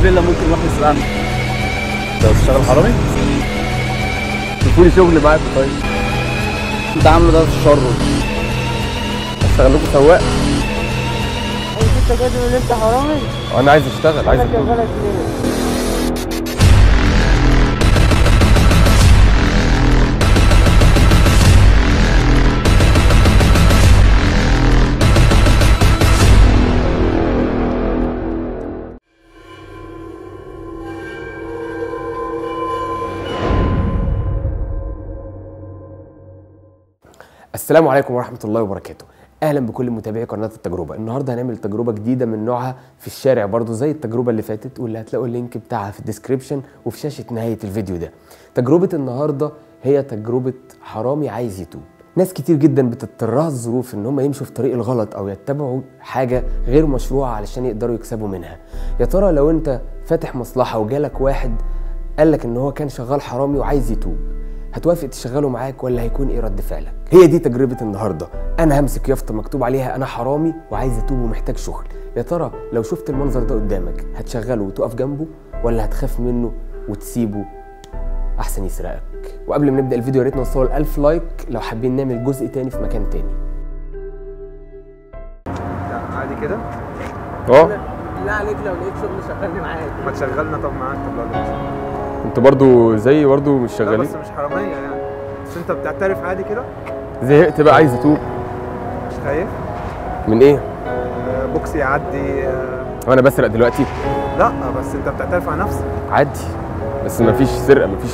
فيلا ممكن نروح نسرقها. انت بتشتغل حرامي؟ شوفوا لي شغل معاك طيب. انت عامله ده في الشر. اشتغل لكم سواق؟ انت جاي ان انت حرامي؟ انا عايز اشتغل، عايز اشتغل. شغالك ليه؟ السلام عليكم ورحمة الله وبركاته. اهلا بكل متابعي قناة التجربة. النهارده هنعمل تجربة جديدة من نوعها في الشارع برضو زي التجربة اللي فاتت، واللي هتلاقوا اللينك بتاعها في الديسكريبشن وفي شاشة نهاية الفيديو ده. تجربة النهارده هي تجربة حرامي عايز يتوب. ناس كتير جدا بتضطرها الظروف ان هم يمشوا في طريق الغلط او يتبعوا حاجة غير مشروعة علشان يقدروا يكسبوا منها. يا ترى لو انت فاتح مصلحة وجالك واحد قالك ان هو كان شغال حرامي وعايز يتوب، هتوافق تشغله معاك ولا هيكون ايه رد فعلك؟ هي دي تجربة النهارده. انا همسك يافطة مكتوب عليها انا حرامي وعايز اتوب ومحتاج شغل. يا ترى لو شفت المنظر ده قدامك هتشغله وتقف جنبه ولا هتخاف منه وتسيبه احسن يسرقك؟ وقبل ما نبدا الفيديو يا ريت نوصل 1000 لايك لو حابين نعمل جزء تاني في مكان تاني. عادي كده؟ لا عليك لو لقيت شغل شغلني معاك. ما تشغلنا طب معاك. طب لا انتوا برضو زي برضو مش شغالين؟ بس مش حرامية يعني، بس انت بتعترف عادي كده؟ زهقت بقى عايز اتوب. مش خايف؟ من ايه؟ بوكس يعدي. وانا بسرق دلوقتي؟ لا بس انت بتعترف على نفسك. عادي بس مفيش سرقة، مفيش.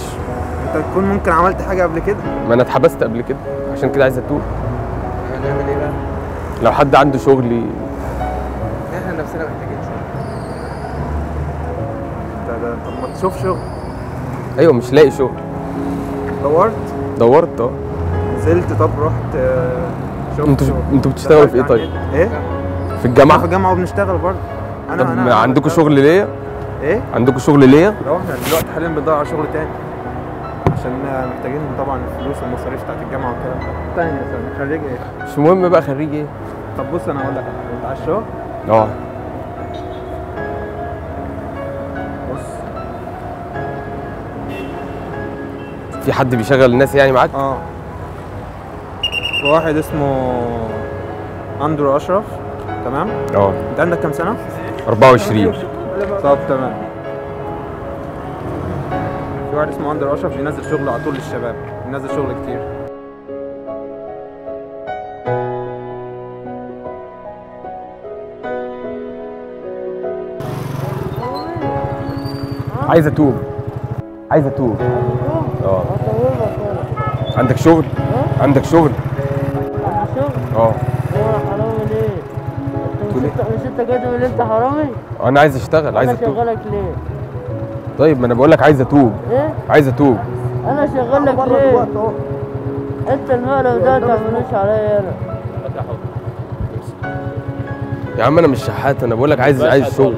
انت تكون ممكن عملت حاجة قبل كده؟ ما انا اتحبست قبل كده عشان كده عايز اتوب. هنعمل ايه بقى؟ لو حد عنده شغل. احنا نفسنا محتاجين شغل. طب ما تشوف شغل. ايوه مش لاقي شغل. دورت نزلت طب رحت شفت. انتوا بتشتغلوا في ايه طيب؟ ايه؟ في الجامعة؟ في الجامعة وبنشتغل برضه. طب عندكم شغل ليا؟ ايه؟ عندكم شغل ليا؟ احنا دلوقتي حاليا بندور على شغل تاني عشان محتاجين طبعا الفلوس والمصاريف بتاعت الجامعة والكلام ده. تاني يا سيدي خريج ايه؟ مش مهم بقى خريج ايه؟ طب بص انا هقول لك انت على الشغل. بص في حد بيشغل الناس يعني معاك؟ في واحد اسمه اندرو اشرف. تمام؟ انت عندك كام سنة؟ 24. طب تمام. في واحد اسمه اندرو اشرف بينزل شغل على طول للشباب، بينزل شغل كتير. عايز اتوب. عندك شغل؟ عندك شغل؟ هو حرامي ليه؟ مش انت جاي تقول انت حرامي؟ انا عايز اشتغل، عايز اتوب. انا شغالك ليه؟ طيب ما انا بقول لك عايز اتوب. ايه؟ عايز اتوب. انا شغالك ليه؟ انت المقلب ده ما تعملوش عليا انا. يا عم انا مش شحات، انا بقول لك عايز شغل.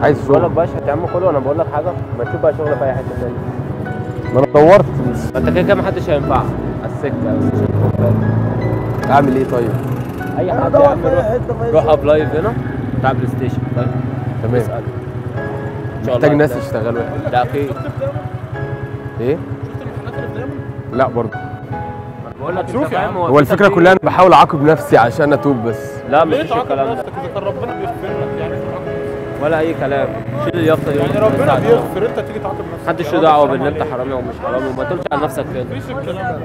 عايز شغل. بقول لك باشا يا عم خده، وانا بقول لك حاجه ما تشوف بقى شغل في اي حته ثانيه. ما انا دورت. انت كده كده محدش هينفعك على السكه. اعمل ايه طيب؟ اي حد يا عم روح اب لايف هنا بتاع بلاي ستيشن. طيب تمام. اسال. محتاج ناس يشتغلوا. ده اكيد. ايه؟ لا برضه. بقول لك شوف يا عم، هو الفكره كلها انا بحاول اعاقب نفسي عشان اتوب بس. لا مفيش الكلام ده. اذا ربنا بيغفر لك يعني ولا اي كلام. شيل اليافطه دي. يعني ربنا بيغفر، انت تيجي تعاقب نفسك. محدش له دعوه بان انت حرامي او مش حرامي، وما تقولش على نفسك كده. مفيش الكلام ده.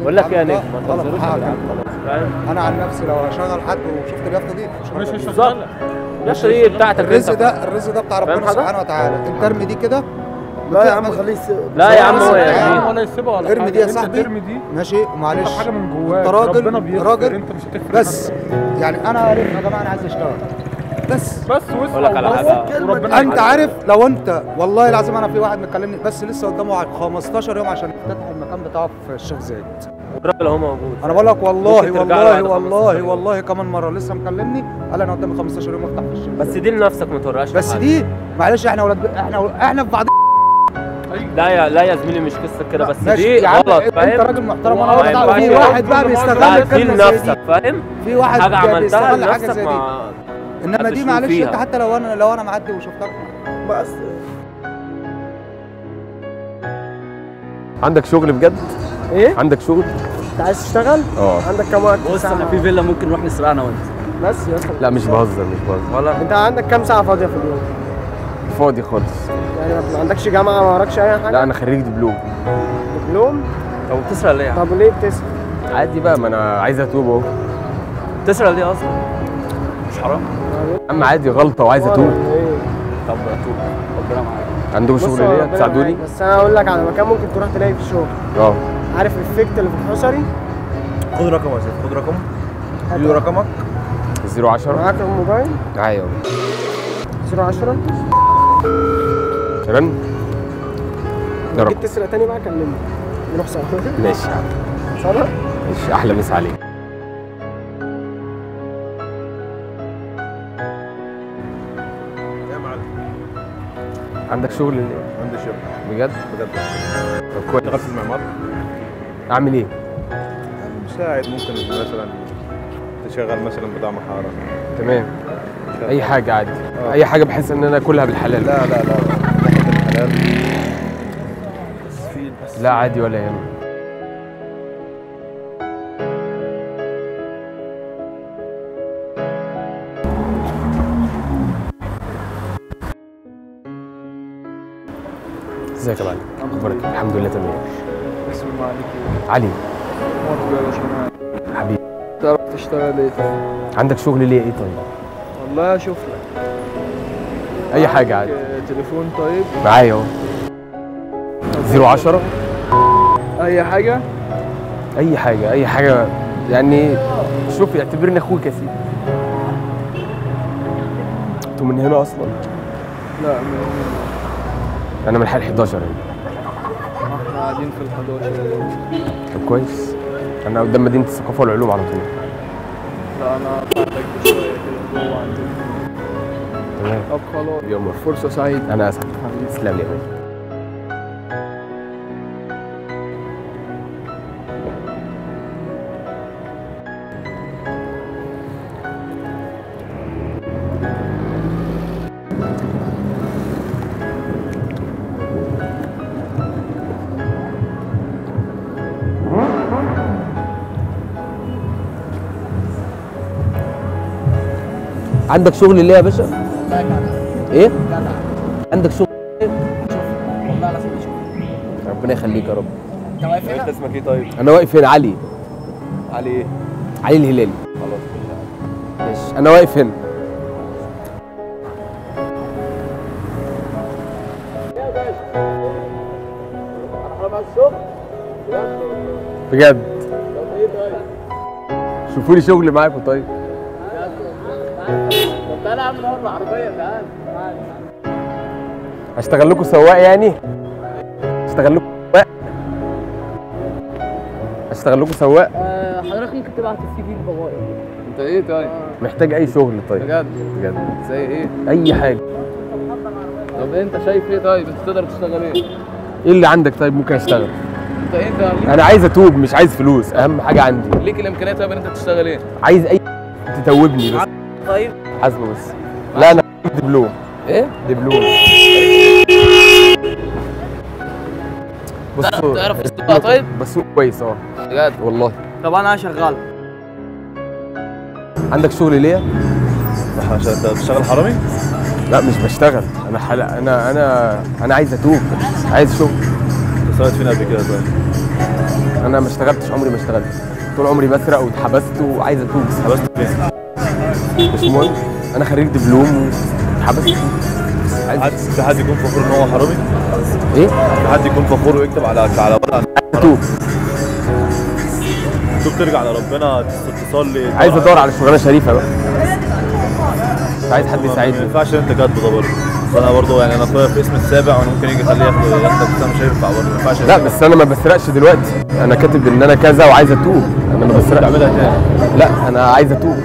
بقول لك يا نجم ما تنظروش فاهم؟ انا عن نفسي لو هشغل حد وشفت اليافطه دي مش بالظبط. اليافطه دي بتاعتك انت. الرزق ده بتاع ربنا سبحانه وتعالى. انت ارمي دي كده. لا يا عم خليه لا يا عم هو يا ولا يسيبها ولا ارمي دي يا صاحبي. ماشي ومعلش حاجه من جواك. انت راجل انت مش هتفرق بس يعني انا عارف يا جماعه انا عايز اشتغل بس اقول لك على حاجه. انت عارف لو انت والله العظيم انا في واحد مكلمني بس لسه قدامه 15 يوم عشان يفتتح المكان بتاعه في الشيخ زايد. الراجل اهو موجود. انا بقول لك والله كمان مره لسه مكلمني قال انا قدامي 15 يوم افتح في الشيخ. بس دي لنفسك ما تورقش. بس دي معلش احنا ولاد احنا في بعض. لا يا زميلي مش قصه كده، بس دي غلط فاهم. انت راجل محترم وانا راجل. في واحد بقى بيستغل الكلمه لنفسك فاهم. في واحد حاجه عملتها بيستغل حاجه زي دي. انما دي معلش فيها. انت حتى لو انا معدي وشفتك بس. عندك شغل بجد؟ ايه؟ عندك شغل؟ انت عايز تشتغل؟ عندك كام وقت؟ بص احنا في فيلا ممكن نروح نسرقها انا وانت. بس يا اسطى. لا مش بهزر مش بهزر. ولا انت عندك كام ساعة فاضية في اليوم؟ فاضي خالص. يعني ما عندكش جامعة، ما وراكش أي حاجة؟ لا انا خريج دبلوم. دبلوم؟ طب بتسرق ليه يا عم؟ طب وليه بتسرق؟ عادي بقى، ما انا عايز اتوب اهو. بتسرق ليه اصلا؟ مش حرام؟ يا عم عادي غلطه وعايز اتوب. ايه؟ طب اتوب ربنا معاك. عندكم بص شغل هو ليا ربنا تساعدوني؟ معاك، بس انا هقول لك على مكان ممكن تروح تلاقي فيه شغل. عارف الافكت اللي في الحصري؟ خد رقمه يا سيدي، خد رقمه. اديله رقمك. 010 معاك الموبايل؟ ايوه 010 رن. ده جيت رقم. تسرق تاني بقى كلمني نروح سوا. ماشي يا عم. صلاة؟ ماشي، احلى مسا عليك. يا معلم عندك شغل ليه؟ عندي شغل بجد؟ بجد. طب كويس. اشتغل في المعمار. اعمل ايه؟ مساعد، ممكن مثلا تشغل مثلا بضاعة محارة. تمام. اي حاجه عادي. اي حاجه بحيث ان انا اكلها بالحلال. لا لا لا الحلال. بس لا عادي ولا يهمك. ازيك يا معلم؟ اخبارك؟ الحمد لله تمام. اسم عليك علي مرحبا يا باشا. حبيبي، تعرف تشتغل ايه طيب؟ عندك شغل ليه ايه طيب؟ والله اشوف لك. اي حاجه عادي. تليفون طيب؟ معايا اهو. 010 اي حاجة؟ اي حاجه اي حاجه يعني. شوف اعتبرني اخوك يا سيدي. انتوا من هنا اصلا؟ لا من انا من حال 11 هنا. احنا قاعدين في ال11. طب كويس. انا قدام مدينه الثقافه والعلوم على طول. لا انا فاتك بشوية كده جوه عندي. تمام. طب خلاص يوم فرصة سعيدة. انا اسعد. تسلم لي يا باشا. عندك شغل ليه يا باشا؟ ايه؟ عندك شغل؟ والله لازم اشوف. ربنا يخليك يا رب. انت واقف هنا؟ انت اسمك ايه طيب؟ انا واقف هنا. علي. علي ايه؟ علي الهلالي. خلاص ماشي، انا واقف هنا. بجد؟ شوفوا لي شغل معاكم طيب. طب تعالى يا عم نور العربية تعالى. اشتغل لكم سواق يعني؟ اشتغل لكم سواق؟ اشتغل لكم سواق؟ حضرتك ممكن تبعت السي في لبابايا. انت ايه طيب؟ محتاج اي شغل طيب. بجد؟ بجد زي ايه؟ اي حاجه. طب انت شايف ايه طيب؟ انت تقدر تشتغل ايه؟ ايه اللي عندك طيب ممكن اشتغل؟ انت ايه ده؟ انا عايز اتوب مش عايز فلوس، اهم حاجه عندي. ليك الامكانيه طيب ان انت تشتغل ايه؟ عايز اي تتوبني بس. طيب حاسبه بس. لا انا دبلوم. ايه؟ دبلوم. بصوا تعرف تسوق طيب؟ بسوق كويس بجد؟ والله. طب انا شغال. عندك شغل ليا؟ انت بتشتغل حرامي؟ لا مش بشتغل، انا عايز اتوب، عايز شغل. اشتغلت فين قبل كده طيب؟ انا ما اشتغلتش، عمري ما اشتغلت، طول عمري بسرق واتحبست وعايز اتوب. حبست فين؟ مش مهم، انا خريج دبلوم واتحبست. في حد يكون فخور ان هو حرامي؟ ايه؟ في حد يكون فخور ويكتب على ورقه اتوب. ترجع لربنا تصلي. عايز ادور على شغلانه شريفه بقى. مش عايز حد ما يساعدني. ينفعش انت كاتبه ده برضه. انا برضه يعني انا اخويا في اسم السابع وانا ممكن يجي يخليه ياخدك، بس انا مش هينفع برضه، ما ينفعش. لا بس انا ما بسرقش دلوقتي، انا كاتب ان انا كذا وعايز اتوب، انا ما بسرقش. تعملها تاني. لا انا عايز اتوب،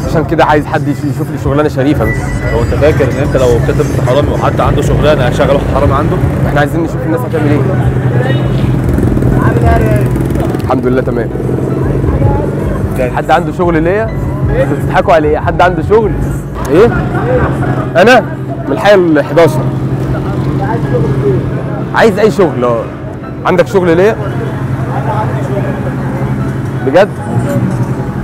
عشان كده عايز حد يشوف لي شغلانه شريفه بس. هو انت فاكر ان انت لو كتبت حرامي وحد عنده شغلانه هيشغل واحد حرامي عنده؟ احنا عايزين نشوف الناس هتعمل ايه. الحمد لله تمام. حد عنده شغل ليا؟ انتوا بتضحكوا على ايه؟ حد عنده شغل؟ ايه؟ انا من الحي ال 11. عايز اي شغل. اه عندك شغل ليا؟ انا عندي شغل بجد؟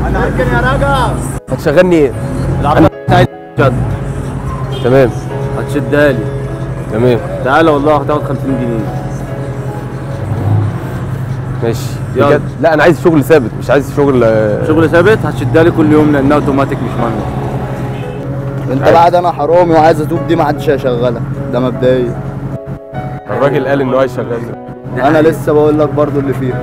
انا هركن يا راجل. هتشغلني ايه؟ العربية بتاعتي شد. تمام هتشدها لي. تمام تعالى والله هتاخد 50 جنيه. ماشي يلا. بجد؟ لا انا عايز شغل ثابت، مش عايز شغل شغل ثابت هتشدها لي كل يوم لانها اوتوماتيك مش مانوال. انت بعد انا حرامي وعايز اتوب دي ما حدش هيشغلك ده مبدئيا. الراجل قال ان هو هيشغلني. انا لسه بقول لك برضو اللي فيها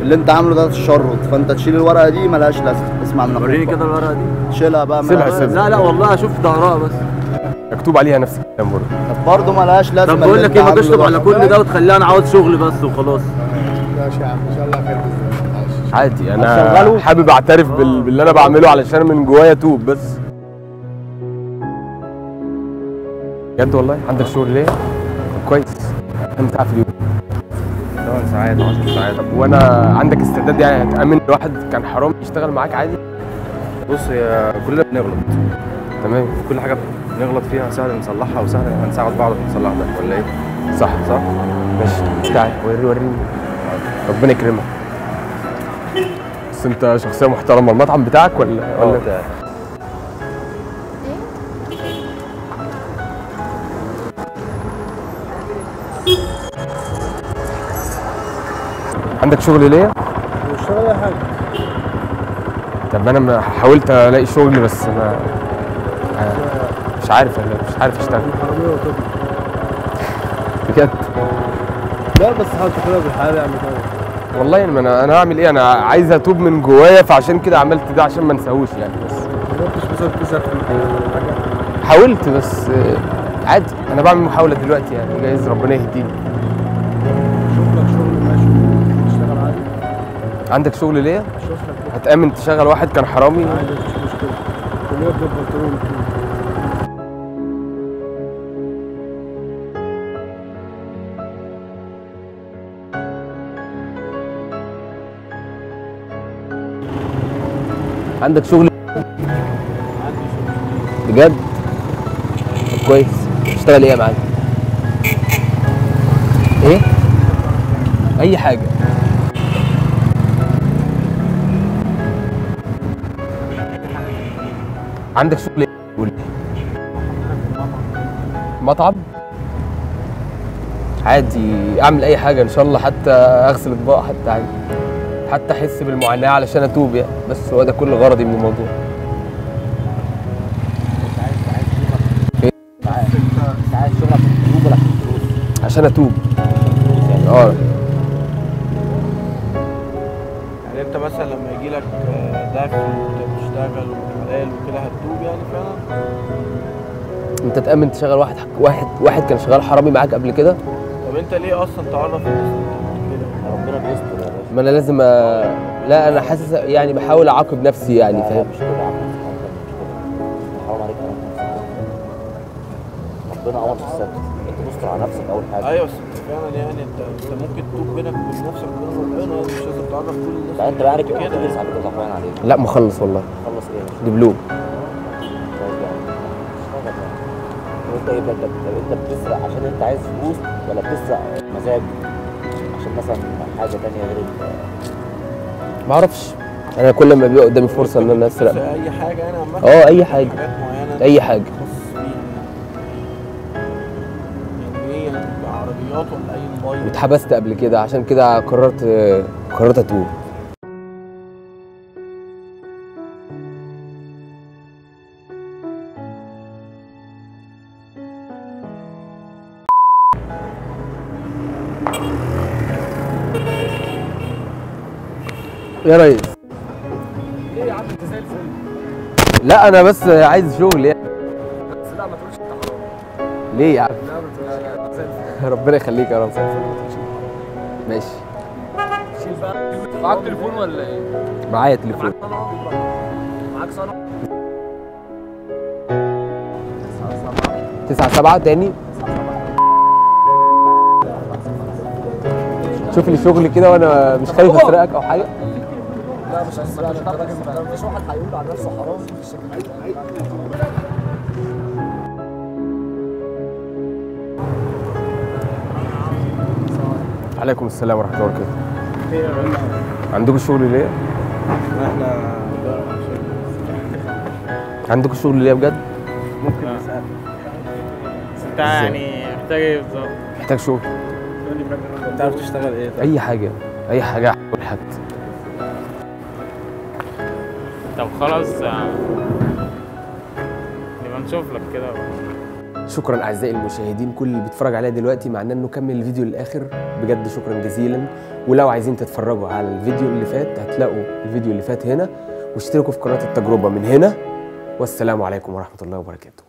اللي انت عامله ده تشرط، فانت تشيل الورقه دي ملهاش لازمه. اسمع من اخوك وريني بقى. كده الورقه دي. شيلها بقى سيبها ملهاش سيبها. لا والله اشوف ظهرها بس. مكتوب عليها نفس الكلام برضه. طب برضه ملهاش لازمه. طب بقول اللي لك انت ايه، ما عامله تشطب ده. على كل ده وتخليها انا عاوز شغل بس وخلاص. ماشي يا عم ان شاء الله خير. عادي هتشغله؟ انا حابب اعترف باللي انا بعمله علشان من جوايا توب بس. بجد والله عندك شغل ليه؟ كويس. كم ساعة في اليوم؟ 8 ساعات 10 ساعات. طب وانا عندك استعداد يعني تأمن لواحد كان حرام يشتغل معاك عادي؟ بص هي كلنا بنغلط، تمام كل حاجه بنغلط فيها سهل نصلحها وسهل هنساعد بعض نصلح ده ولا ايه؟ صح صح؟ ماشي تعال وريني ربنا يكرمك. بس انت شخصية محترمة. المطعم بتاعك ولا بتاعي. عندك شغل ليا؟ اشتغل اي حاجه. طب انا حاولت الاقي شغل بس ما مش عارف اشتغل. حراميه وكده. بجد؟ لا بس حاول تاخدها بالحلال يعني طبعا. والله ما انا هعمل ايه؟ انا عايز اتوب من جوايا فعشان كده عملت ده عشان ما انساهوش يعني. بس ما جبتش مثلا تسال في حاجه. حاولت بس عادي. انا بعمل محاولة دلوقتي يعني جايز ربنا يهديني. شوف لك شغل ماشي تشتغل عادي. عندك شغل ليا؟ شوف لك هتأمن تشغل واحد كان حرامي؟ عادي مفيش مشكله. كليه بالبنطلون. عندك شغل؟ بجد؟ طب كويس. تشتغل ايه يا معلم؟ ايه؟ اي حاجة. عندك شغل ايه؟ قول لي. مطعم؟ عادي اعمل اي حاجة ان شاء الله، حتى اغسل اطباق حتى عادي. حتى احس بالمعاناة علشان اتوب يعني. بس هو ده كل غرضي من الموضوع. عايز شغلك في الفلوس ولا في الفلوس؟ عشان اتوب. يعني انت مثلا لما يجي لك دخل وتشتغل وحلال وكده هتتوب يعني فعلا؟ انت تأمن تشغل واحد كان شغال حرامي معاك قبل كده؟ طب انت ليه اصلا تعرف الناس كده؟ ربنا بيستر يا باشا. ما انا لازم لا انا حاسس يعني بحاول اعاقب نفسي يعني فاهم. مش كده يا عم، حرام عليك يا عم. ربنا امر في الستر، انت تستر على نفسك اول حاجه. ايوه بس انت فعلا يعني انت ممكن تتوب بينك وبين نفسك وبين ربنا، مش لازم تعرف كل الناس. لا انت بقى عليك كده كده تدرس على كده صعبان عليك. لا مخلص والله. خلص ايه يا باشا؟ دبلوم. طيب يعني اشتغل يعني. وانت ايه بقى؟ انت بتسرق عشان انت عايز فلوس ولا بتسرق مزاج؟ عشان مثلا حاجه ثانيه غير ما اعرفش. انا كل ما بيبقى قدامي فرصه ان انا اسرق. اي حاجه يعني عامه؟ اي حاجه. حاجات معينه اي حاجه. تخصص فيها يعني ايه يعني عربيات ولا اي موبايل؟ واتحبست قبل كده عشان كده قررت اتوب. يا ريس. ايه يا عم انت زي الفل. لا انا بس عايز شغل يعني. بس لا ما تقولش انت حرام. ليه يا عم؟ لا ما تقولش زي الفل. ربنا يخليك يا رب. ماشي. شيل بقى. معاك تليفون ولا ايه؟ معايا تليفون. معاك صنع. 9-7 تاني. شوف لي شغل كده وانا مش خايف اسرقك او حاجه. لا مش هسرقك، انت راجل محترم. مفيش واحد هيقول على نفسه حرام بالشكل ده. وعليكم السلام ورحمه الله وبركاته. عندكم شغل ليه؟ احنا عندكم شغل ليه بجد؟ ممكن نسأل. انت يعني محتاج ايه بالظبط؟ محتاج شغل. تعرف تشتغل ايه؟ اي حاجه اي حاجه حد. طب خلاص نبقى نشوف لك كده. شكرا اعزائي المشاهدين، كل اللي بيتفرج عليا دلوقتي معناه انه كمل الفيديو للاخر، بجد شكرا جزيلا. ولو عايزين تتفرجوا على الفيديو اللي فات هتلاقوا الفيديو اللي فات هنا، واشتركوا في قناه التجربه من هنا. والسلام عليكم ورحمه الله وبركاته.